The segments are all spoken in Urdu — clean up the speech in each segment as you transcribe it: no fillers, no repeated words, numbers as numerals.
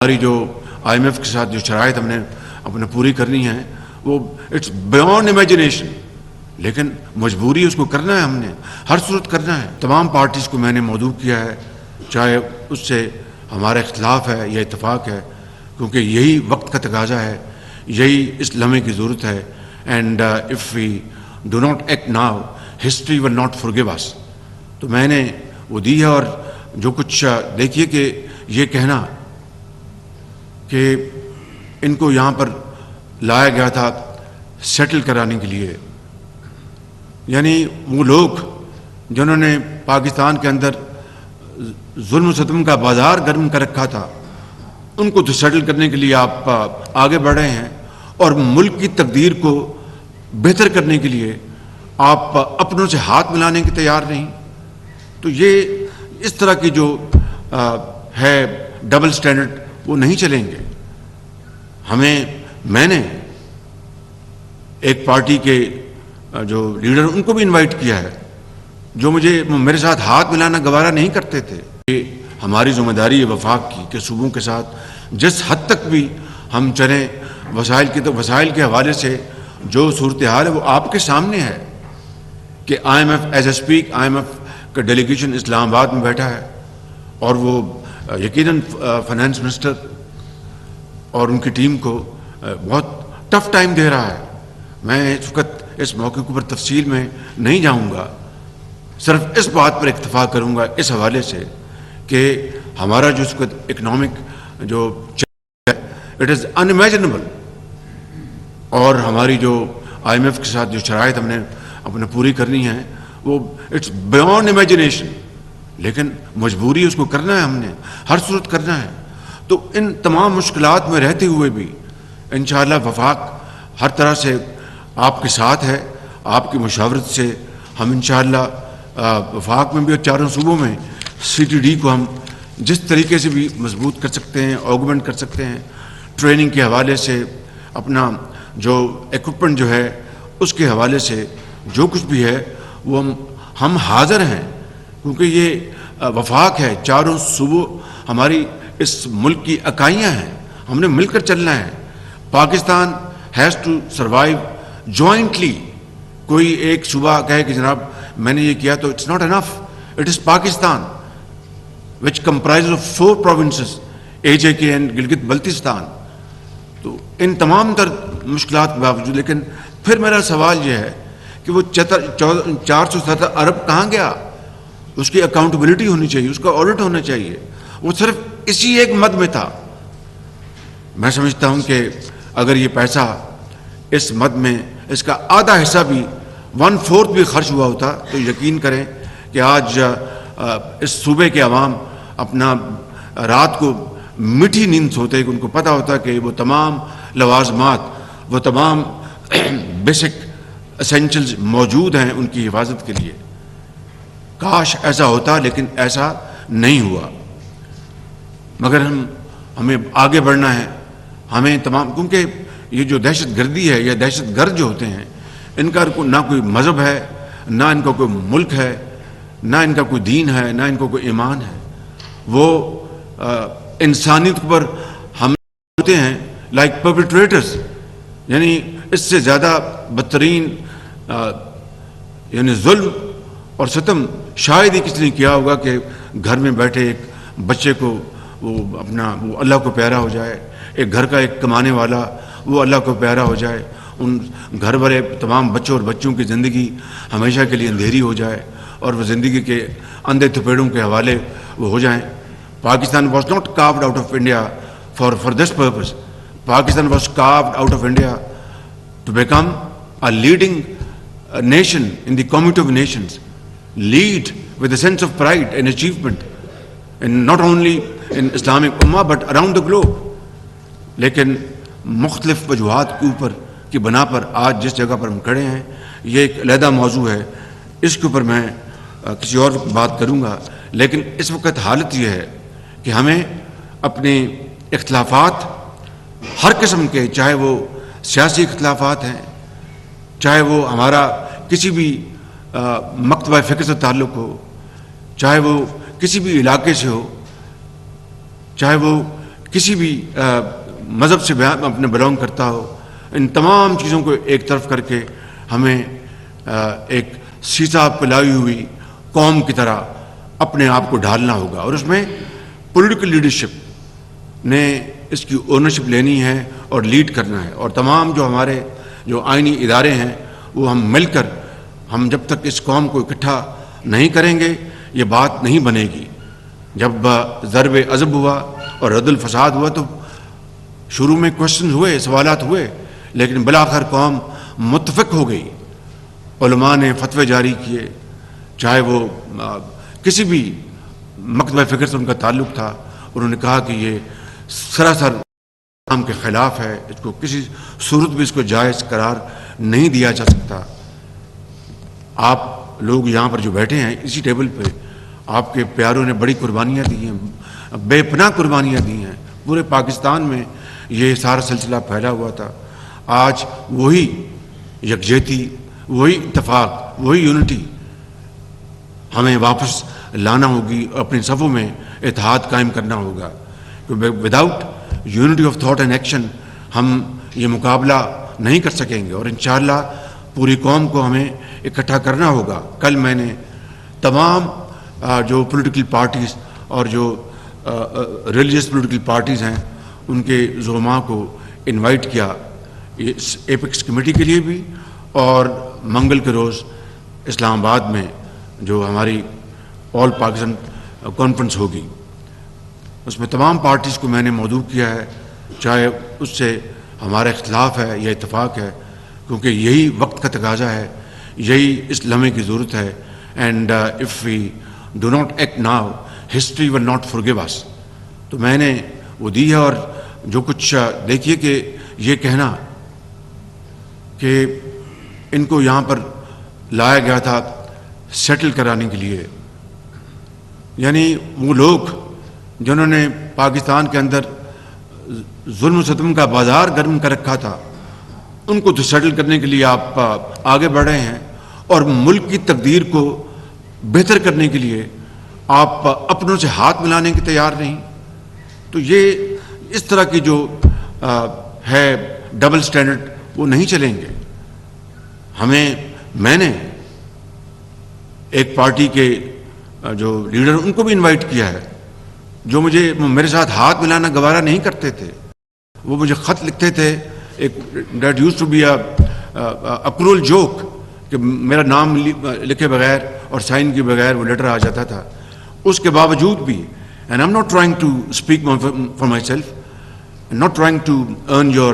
ہماری جو IMF کے ساتھ جو شرائط ہم نے اپنے پوری کرنی ہے وہ اٹس بیونڈ امیجنیشن، لیکن مجبوری اس کو کرنا ہے، ہم نے ہر صورت کرنا ہے۔ تمام پارٹیز کو میں نے مدعو کیا ہے، چاہے اس سے ہمارا اختلاف ہے یا اتفاق ہے، کیونکہ یہی وقت کا تقاضا ہے، یہی اس لمحے کی ضرورت ہے۔ And if we do not act now history will not forgive us. تو میں نے وہ دی ہے، اور جو کچھ دیکھیے کہ یہ کہنا کہ ان کو یہاں پر لایا گیا تھا سیٹل کرانے کے لیے، یعنی وہ لوگ جنہوں نے پاکستان کے اندر ظلم و ستم کا بازار گرم کر رکھا تھا، ان کو تو سیٹل کرنے کے لیے آپ آگے بڑھ رہے ہیں، اور ملک کی تقدیر کو بہتر کرنے کے لیے آپ اپنوں سے ہاتھ ملانے کی تیار نہیں۔ تو یہ اس طرح کی جو ہے ڈبل سٹینڈرڈ وہ نہیں چلیں گے۔ میں نے ایک پارٹی کے جو لیڈر ان کو بھی انوائٹ کیا ہے، جو میرے ساتھ ہاتھ ملانا گوارا نہیں کرتے تھے۔ یہ ہماری ذمہ داری ہے وفاق کی کہ صوبوں کے ساتھ جس حد تک بھی ہم چلیں، وسائل کے حوالے سے جو صورتحال ہے وہ آپ کے سامنے ہے کہ IMF as a speak IMF کا ڈیلیگیشن اسلام آباد میں بیٹھا ہے، اور وہ یقیناً فائنانس منسٹر اور ان کی ٹیم کو بہت ٹف ٹائم دے رہا ہے۔ میں اس وقت اس موقع کے اوپر تفصیل میں نہیں جاؤں گا، صرف اس بات پر اکتفا کروں گا اس حوالے سے کہ ہمارا جو اس وقت اکنامک جو اٹ از ان امیجنیبل، اور ہماری جو IMF کے ساتھ جو شرائط ہم نے اپنے پوری کرنی ہے وہ اٹس بیونڈ امیجنیشن، لیکن مجبوری اس کو کرنا ہے، ہم نے ہر صورت کرنا ہے۔ تو ان تمام مشکلات میں رہتے ہوئے بھی انشاءاللہ وفاق ہر طرح سے آپ کے ساتھ ہے، آپ کی مشاورت سے ہم انشاءاللہ وفاق میں بھی اور چاروں صوبوں میں CTD کو ہم جس طریقے سے بھی مضبوط کر سکتے ہیں، آگمنٹ کر سکتے ہیں، ٹریننگ کے حوالے سے، اپنا جو ایکوپمنٹ جو ہے اس کے حوالے سے جو کچھ بھی ہے وہ ہم حاضر ہیں، کیونکہ یہ وفاق ہے، چاروں صوبوں ہماری اس ملک کی اکائیاں ہیں، ہم نے مل کر چلنا ہے۔ Pakistan has to survive jointly. کوئی ایک صوبہ کہے کہ جناب میں نے یہ کیا تو it's not enough, it is Pakistan which comprise of 4 provinces AJK and Gilgit Baltistan. تو ان تمام تر مشکلات کے باوجود، لیکن پھر میرا سوال یہ ہے کہ وہ 470 ارب کہاں گیا؟ اس کی اکاؤنٹیبلٹی ہونی چاہیے، اس کا آڈٹ ہونا چاہیے۔ وہ صرف اسی ایک مد میں تھا۔ میں سمجھتا ہوں کہ اگر یہ پیسہ اس مد میں اس کا آدھا حصہ بھی 1/4 بھی خرچ ہوا ہوتا تو یقین کریں کہ آج اس صوبے کے عوام اپنا رات کو میٹھی نیند سوتے، کہ ان کو پتہ ہوتا کہ وہ تمام لوازمات، وہ تمام بیسک اسینشلز موجود ہیں ان کی حفاظت کے لیے۔ کاش ایسا ہوتا، لیکن ایسا نہیں ہوا۔ مگر ہمیں آگے بڑھنا ہے، ہمیں تمام، کیونکہ یہ جو دہشت گردی ہے یا دہشت گرد جو ہوتے ہیں، ان کا نہ کوئی مذہب ہے، نہ ان کا کوئی ملک ہے، نہ ان کا کوئی دین ہے، نہ ان کا کوئی ایمان ہے۔ وہ انسانیت پر ہم ہوتے ہیں لائک پرپیٹریٹرز، یعنی اس سے زیادہ بدترین یعنی ظلم اور ستم شاید ہی کسی نے کیا ہوگا کہ گھر میں بیٹھے ایک بچے کو وہ اللہ کو پیارا ہو جائے، ایک گھر کا ایک کمانے والا وہ اللہ کو پیارا ہو جائے، ان گھر والے تمام بچوں اور بچوں کی زندگی ہمیشہ کے لیے اندھیری ہو جائے، اور وہ زندگی کے اندھے تھپیڑوں کے حوالے وہ ہو جائیں۔ Pakistan was not carved out of India for this purpose. Pakistan was carved out of India to become a leading nation in the community of nations, lead with a sense of pride and achievement, and not only in Islamic Ummah but around the globe. لیکن مختلف وجوہات کے اوپر کی بنا پر آج جس جگہ پر ہم کھڑے ہیں یہ ایک علیحدہ موضوع ہے، اس کے اوپر میں کسی اور بات کروں گا۔ لیکن اس وقت حالت یہ ہے کہ ہمیں اپنے اختلافات ہر قسم کے، چاہے وہ سیاسی اختلافات ہیں، چاہے وہ ہمارا کسی بھی مکتبہ فکر سے تعلق ہو، چاہے وہ کسی بھی علاقے سے ہو، چاہے وہ کسی بھی مذہب سے اپنے بلانگ کرتا ہو، ان تمام چیزوں کو ایک طرف کر کے ہمیں ایک سیسا پلائی ہوئی قوم کی طرح اپنے آپ کو ڈھالنا ہوگا، اور اس میں پولیٹیکل لیڈرشپ نے اس کی اونرشپ لینی ہے اور لیڈ کرنا ہے، اور تمام جو ہمارے جو آئینی ادارے ہیں وہ ہم مل کر، ہم جب تک اس قوم کو اکٹھا نہیں کریں گے یہ بات نہیں بنے گی۔ جب ضرب عضب ہوا اور رد الفساد ہوا تو شروع میں کوشچنز ہوئے، سوالات ہوئے، لیکن بالآخر قوم متفق ہو گئی۔ علماء نے فتوے جاری کیے، چاہے وہ کسی بھی مکتبہ فکر سے ان کا تعلق تھا، انہوں نے کہا کہ یہ سراسر اسلام کے خلاف ہے، اس کو کسی صورت بھی اس کو جائز قرار نہیں دیا جا سکتا۔ آپ لوگ یہاں پر جو بیٹھے ہیں اسی ٹیبل پہ، آپ کے پیاروں نے بڑی قربانیاں دی ہیں، بے پناہ قربانیاں دی ہیں، پورے پاکستان میں یہ سارا سلسلہ پھیلا ہوا تھا۔ آج وہی یکجہتی، وہی اتفاق، وہی یونٹی ہمیں واپس لانا ہوگی، اپنی صفوں میں اتحاد قائم کرنا ہوگا۔ Without unity of thought and action ہم یہ مقابلہ نہیں کر سکیں گے، اور انشاءاللہ پوری قوم کو ہمیں اکٹھا کرنا ہوگا۔ کل میں نے تمام جو پولیٹیکل پارٹیز اور جو ریلیجس پولیٹیکل پارٹیز ہیں ان کے زعماء کو انوائٹ کیا، اس ایپیکس کمیٹی کے لیے بھی، اور منگل کے روز اسلام آباد میں جو ہماری آل پاکستان کانفرنس ہوگی، اس میں تمام پارٹیز کو میں نے مدعو کیا ہے، چاہے اس سے ہمارا اختلاف ہے یا اتفاق ہے، کیونکہ یہی وقت کا تقاضا ہے، یہی اس لمحے کی ضرورت ہے۔ And if we do not act now history will not forgive us. تو میں نے وہ دی ہے، اور جو کچھ دیکھیے کہ یہ کہنا کہ ان کو یہاں پر لایا گیا تھا سیٹل کرانے کے لیے، یعنی وہ لوگ جنہوں نے پاکستان کے اندر ظلم و ستم کا بازار گرم کر رکھا تھا، ان کو تو سیٹل کرنے کے لیے آپ آگے بڑھ رہے ہیں، اور ملک کی تقدیر کو بہتر کرنے کے لیے آپ اپنوں سے ہاتھ ملانے کی تیار نہیں۔ تو یہ اس طرح کی جو ہے ڈبل سٹینڈرڈ وہ نہیں چلیں گے۔ میں نے ایک پارٹی کے جو لیڈر ان کو بھی انوائٹ کیا ہے، جو میرے ساتھ ہاتھ ملانا گوارا نہیں کرتے تھے، وہ مجھے خط لکھتے تھے، ایک that used to be a cruel joke کہ میرا نام لکھے بغیر اور سائن کے بغیر وہ لیٹر آ جاتا تھا۔ اس کے باوجود بھی، and I am not trying to speak for myself, not trying to earn your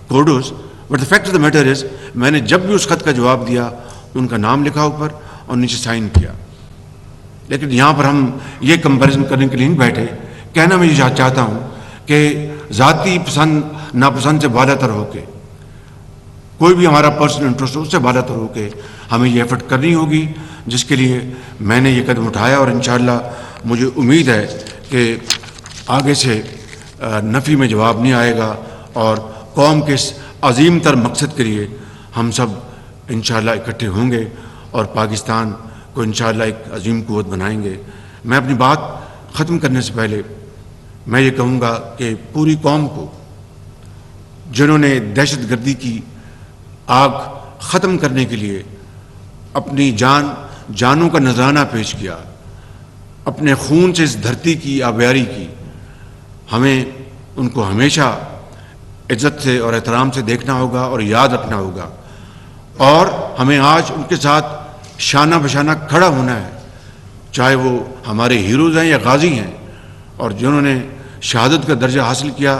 kudos, but the fact of the matter is میں نے جب بھی اس خط کا جواب دیا ان کا نام لکھا اوپر اور نیچے سائن کیا۔ لیکن یہاں پر ہم یہ کمپیریزن کرنے کے لیے نہیں بیٹھے، کہنا میں یہ چاہتا ہوں کہ ذاتی پسند ناپسند سے بالا تر ہو کے، کوئی بھی ہمارا پرسنل انٹرسٹ اس سے بالا تر ہو کے ہمیں یہ ایفرٹ کرنی ہوگی، جس کے لیے میں نے یہ قدم اٹھایا، اور انشاءاللہ مجھے امید ہے کہ آگے سے نفی میں جواب نہیں آئے گا، اور قوم کے اس عظیم تر مقصد کے لیے ہم سب انشاءاللہ اکٹھے ہوں گے، اور پاکستان کو انشاءاللہ ایک عظیم قوت بنائیں گے۔ میں اپنی بات ختم کرنے سے پہلے میں یہ کہوں گا کہ پوری قوم کو، جنہوں نے دہشت گردی کی آگ ختم کرنے کے لیے اپنی جانوں کا نذرانہ پیش کیا، اپنے خون سے اس دھرتی کی آبیاری کی، ہمیں ان کو ہمیشہ عزت سے اور احترام سے دیکھنا ہوگا اور یاد رکھنا ہوگا، اور ہمیں آج ان کے ساتھ شانہ بشانہ کھڑا ہونا ہے، چاہے وہ ہمارے ہیروز ہیں یا غازی ہیں، اور جنہوں نے شہادت کا درجہ حاصل کیا۔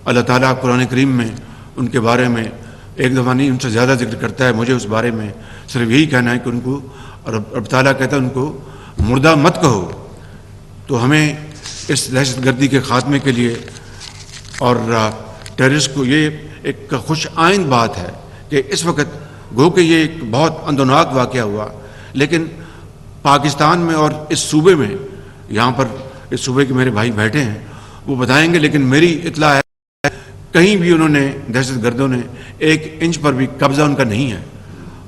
اللہ تعالیٰ قرآن کریم میں ان کے بارے میں ایک دفعہ نہیں ان سے زیادہ ذکر کرتا ہے۔ مجھے اس بارے میں صرف یہی کہنا ہے کہ ان کو، اور رب تعالیٰ کہتا ہے ان کو مردہ مت کہو۔ تو ہمیں اس دہشت گردی کے خاتمے کے لیے اور ٹیررسٹ کو، یہ ایک خوش آئند بات ہے کہ اس وقت گو کہ یہ ایک بہت اندوناک واقعہ ہوا، لیکن پاکستان میں اور اس صوبے میں، یہاں پر اس صوبے کے میرے بھائی بیٹھے ہیں وہ بتائیں گے، لیکن میری اطلاع ہے کہیں بھی انہوں نے، دہشت گردوں نے 1 انچ پر بھی قبضہ ان کا نہیں ہے۔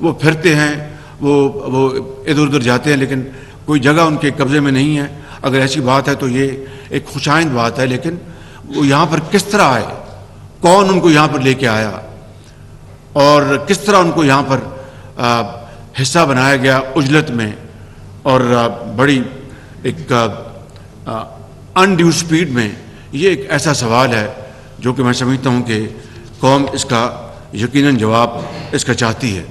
وہ پھرتے ہیں، وہ ادھر ادھر جاتے ہیں، لیکن کوئی جگہ ان کے قبضے میں نہیں ہے۔ اگر ایسی بات ہے تو یہ ایک خوشائند بات ہے، لیکن وہ یہاں پر کس طرح آئے, کون ان کو یہاں پر لے کے آیا, اور کس طرح ان کو یہاں پر حصہ بنایا گیا عجلت میں, اور بڑی ایک انڈیو سپیڈ میں. یہ ایک ایسا سوال ہے جو کہ میں سمجھتا ہوں کہ قوم اس کا یقیناً جواب اس کا چاہتی ہے.